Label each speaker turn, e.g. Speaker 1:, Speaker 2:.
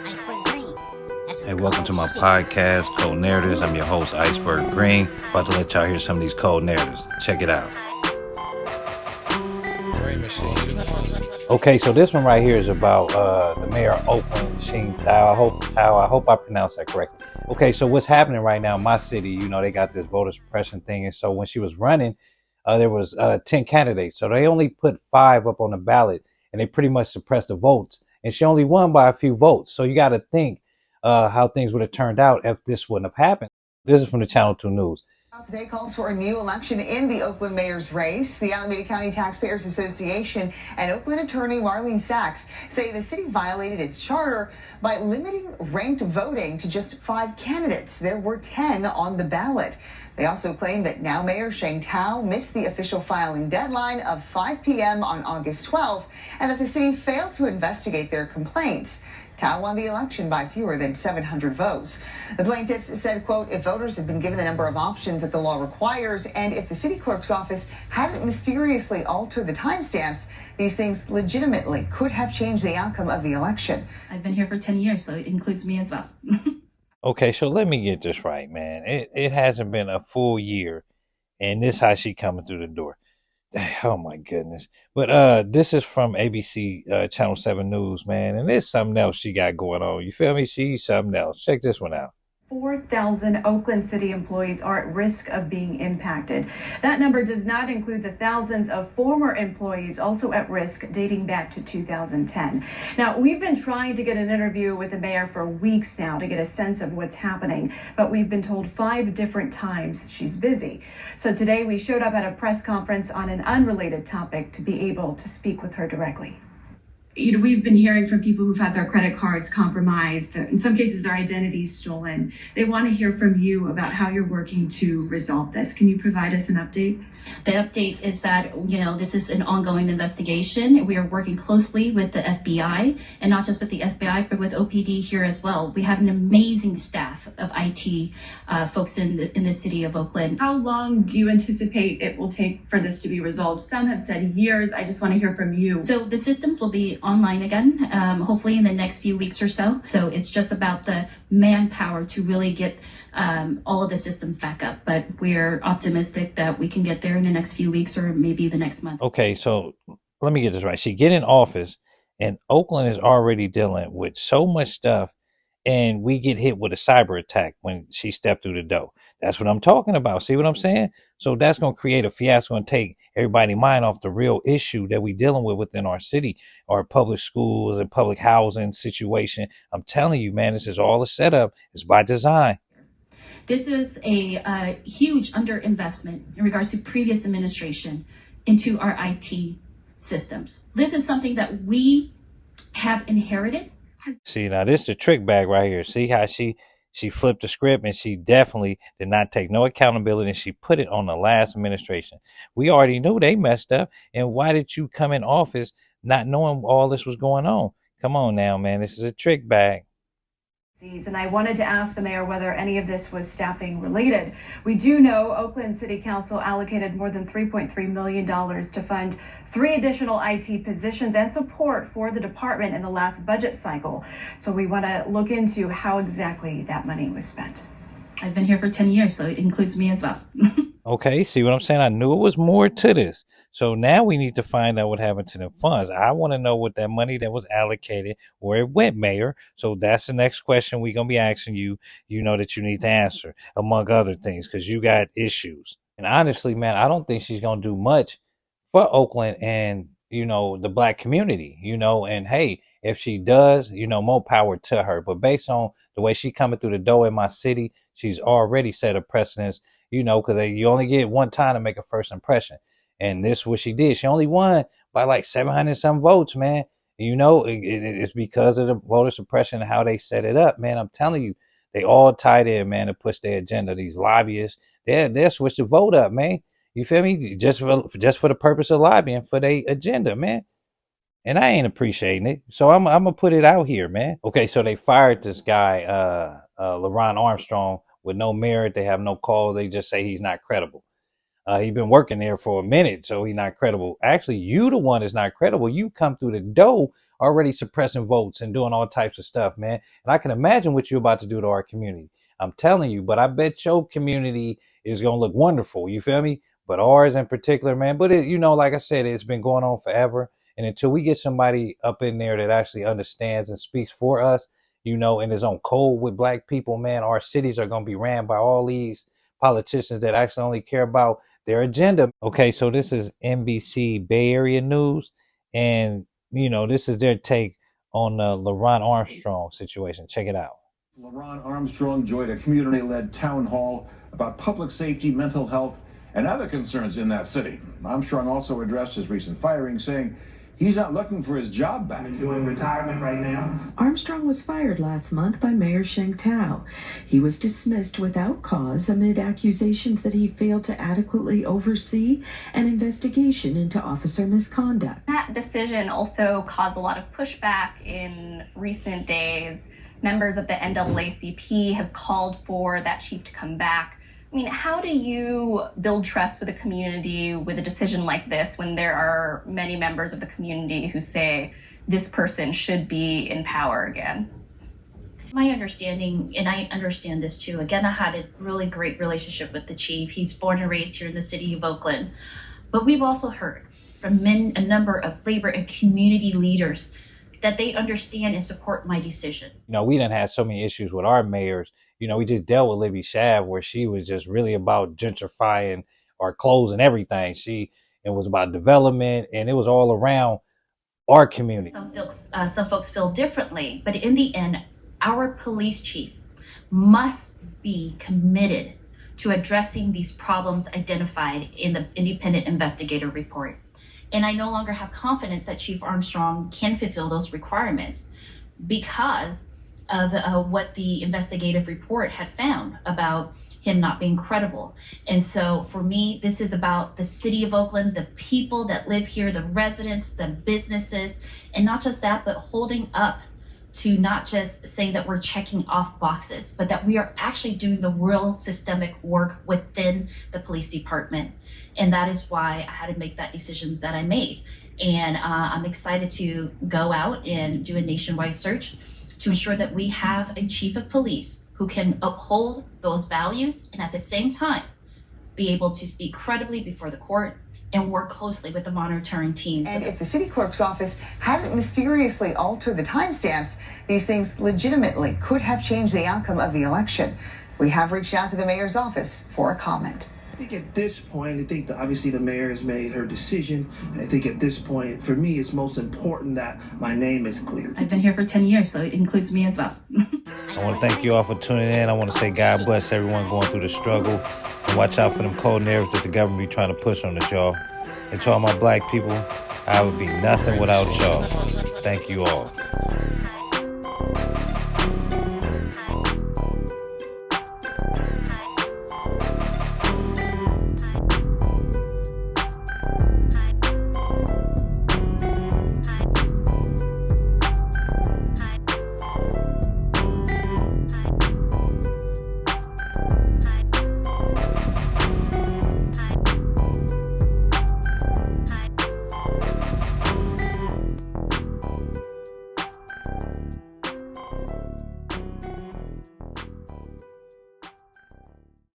Speaker 1: Hey, welcome to my podcast, Cold Narratives. I'm your host, Iceberg Green. About to let y'all hear some of these cold narratives. Check it out. Okay, so this one right here is about the mayor of Oakland, Sheen Tao. I hope I pronounced that correctly. Okay, so what's happening right now in my city, they got this voter suppression thing. And so when she was running, there was 10 candidates. So they only put 5 up on the ballot, and they pretty much suppressed the votes. And she only won by a few votes. So you got to think how things would have turned out if this wouldn't have happened. This is from the Channel 2 News.
Speaker 2: Today calls for a new election in the Oakland mayor's race. The Alameda County Taxpayers Association and Oakland attorney Marlene Sachs say the city violated its charter by limiting ranked voting to just 5 candidates. There were 10 on the ballot. They also claim that now Mayor Sheng Tao missed the official filing deadline of 5 p.m. on August 12th, and that the city failed to investigate their complaints. Tao won the election by fewer than 700 votes. The plaintiffs said, quote, if voters had been given the number of options that the law requires, and if the city clerk's office hadn't mysteriously altered the timestamps, these things legitimately could have changed the outcome of the election.
Speaker 3: I've been here for 10 years, so it includes me as well.
Speaker 1: Okay, so let me get this right, man. It hasn't been a full year, and this how she coming through the door. Oh my goodness. But this is from ABC Channel 7 News, man, and there's something else she got going on. You feel me? She's something else. Check this one out.
Speaker 4: 4,000 Oakland City employees are at risk of being impacted. That number does not include the thousands of former employees also at risk dating back to 2010. Now, we've been trying to get an interview with the mayor for weeks now to get a sense of what's happening, but we've been told 5 different times she's busy. So today we showed up at a press conference on an unrelated topic to be able to speak with her directly.
Speaker 5: We've been hearing from people who've had their credit cards compromised, in some cases their identities stolen. They want to hear from you about how you're working to resolve this. Can you provide us an update?
Speaker 3: The update is that, this is an ongoing investigation. We are working closely with the FBI, and not just with the FBI, but with OPD here as well. We have an amazing staff of IT folks in the city of Oakland.
Speaker 5: How long do you anticipate it will take for this to be resolved? Some have said years. I just want to hear from you.
Speaker 3: So the systems will be online again, hopefully in the next few weeks or so. So it's just about the manpower to really get all of the systems back up. But we're optimistic that we can get there in the next few weeks or maybe the next month.
Speaker 1: Okay, so let me get this right. She get in office, and Oakland is already dealing with so much stuff, and we get hit with a cyber attack when she stepped through the door. That's what I'm talking about. See what I'm saying? So that's going to create a fiasco and take everybody's mind off the real issue that we're dealing with within our city, our public schools and public housing situation. I'm telling you, man, this is all a setup. It's by design.
Speaker 3: This is a huge underinvestment in regards to previous administration into our IT systems. This is something that we have inherited.
Speaker 1: See, now this is the trick bag right here. See how she flipped the script, and she definitely did not take no accountability, and she put it on the last administration. We already knew they messed up, and why did you come in office not knowing all this was going on? Come on now, man. This is a trick bag.
Speaker 4: And I wanted to ask the mayor whether any of this was staffing related. We do know Oakland City Council allocated more than $3.3 million to fund 3 additional IT positions and support for the department in the last budget cycle. So we want to look into how exactly that money was spent.
Speaker 3: I've been here for 10 years, so it includes me as well.
Speaker 1: Okay, see what I'm saying? I knew it was more to this. So now we need to find out what happened to the funds. I want to know what that money that was allocated, where it went, Mayor. So that's the next question we're going to be asking you, that you need to answer, among other things, because you got issues. And honestly, man, I don't think she's going to do much for Oakland and, the black community, and hey, if she does, more power to her. But based on the way she coming through the door in my city, she's already set a precedence, because you only get one time to make a first impression. And this is what she did. She only won by like 700 some votes, man. It's because of the voter suppression and how they set it up, man. I'm telling you, they all tied in, man, to push their agenda. These lobbyists, they'll switch the vote up, man. You feel me? Just for the purpose of lobbying for their agenda, man. And I ain't appreciating it. So I'm gonna put it out here, man. Okay, so they fired this guy, LaRon Armstrong, with no merit. They have no call. They just say he's not credible. He's been working there for a minute, so he's not credible. Actually, you the one is not credible. You come through the door already suppressing votes and doing all types of stuff, man. And I can imagine what you're about to do to our community. I'm telling you, but I bet your community is going to look wonderful. You feel me? But ours in particular, man. But it, like I said, it's been going on forever. And until we get somebody up in there that actually understands and speaks for us, and is on code with black people, man, our cities are going to be ran by all these politicians that actually only care about their agenda. Okay, so this is NBC Bay Area News. And, this is their take on the LaRon Armstrong situation. Check it out.
Speaker 6: LaRon Armstrong joined a community-led town hall about public safety, mental health, and other concerns in that city. Armstrong also addressed his recent firing, saying he's not looking for his job back.
Speaker 7: I'm doing retirement right now.
Speaker 8: Armstrong was fired last month by Mayor Sheng Tao. He was dismissed without cause amid accusations that he failed to adequately oversee an investigation into officer misconduct.
Speaker 9: That decision also caused a lot of pushback in recent days. Members of the NAACP have called for that chief to come back. I mean, how do you build trust with a community with a decision like this when there are many members of the community who say this person should be in power again?
Speaker 3: My understanding, and I understand this too, again, I had a really great relationship with the chief. He's born and raised here in the city of Oakland. But we've also heard from a number of labor and community leaders that they understand and support my decision.
Speaker 1: We done had so many issues with our mayors. We just dealt with Libby Schaaf, where she was just really about gentrifying our clothes and everything. It was about development, and it was all around our community.
Speaker 3: Some folks feel differently, but in the end, our police chief must be committed to addressing these problems identified in the independent investigator report. And I no longer have confidence that Chief Armstrong can fulfill those requirements because of what the investigative report had found about him not being credible. And so for me, this is about the city of Oakland, the people that live here, the residents, the businesses, and not just that, but holding up to not just saying that we're checking off boxes, but that we are actually doing the real systemic work within the police department. And that is why I had to make that decision that I made. And I'm excited to go out and do a nationwide search to ensure that we have a chief of police who can uphold those values and at the same time be able to speak credibly before the court and work closely with the monitoring teams.
Speaker 2: And if the city clerk's office hadn't mysteriously altered the timestamps, these things legitimately could have changed the outcome of the election. We have reached out to the mayor's office for a comment.
Speaker 7: I think at this point, I think that obviously the mayor has made her decision. I think at this point, for me, it's most important that my name is clear.
Speaker 3: I've been here for 10 years, so it includes me as well.
Speaker 1: I want to thank you all for tuning in. I want to say God bless everyone going through the struggle. And watch out for them cold narratives that the government be trying to push on us, y'all. And to all my black people, I would be nothing without y'all. Thank you all.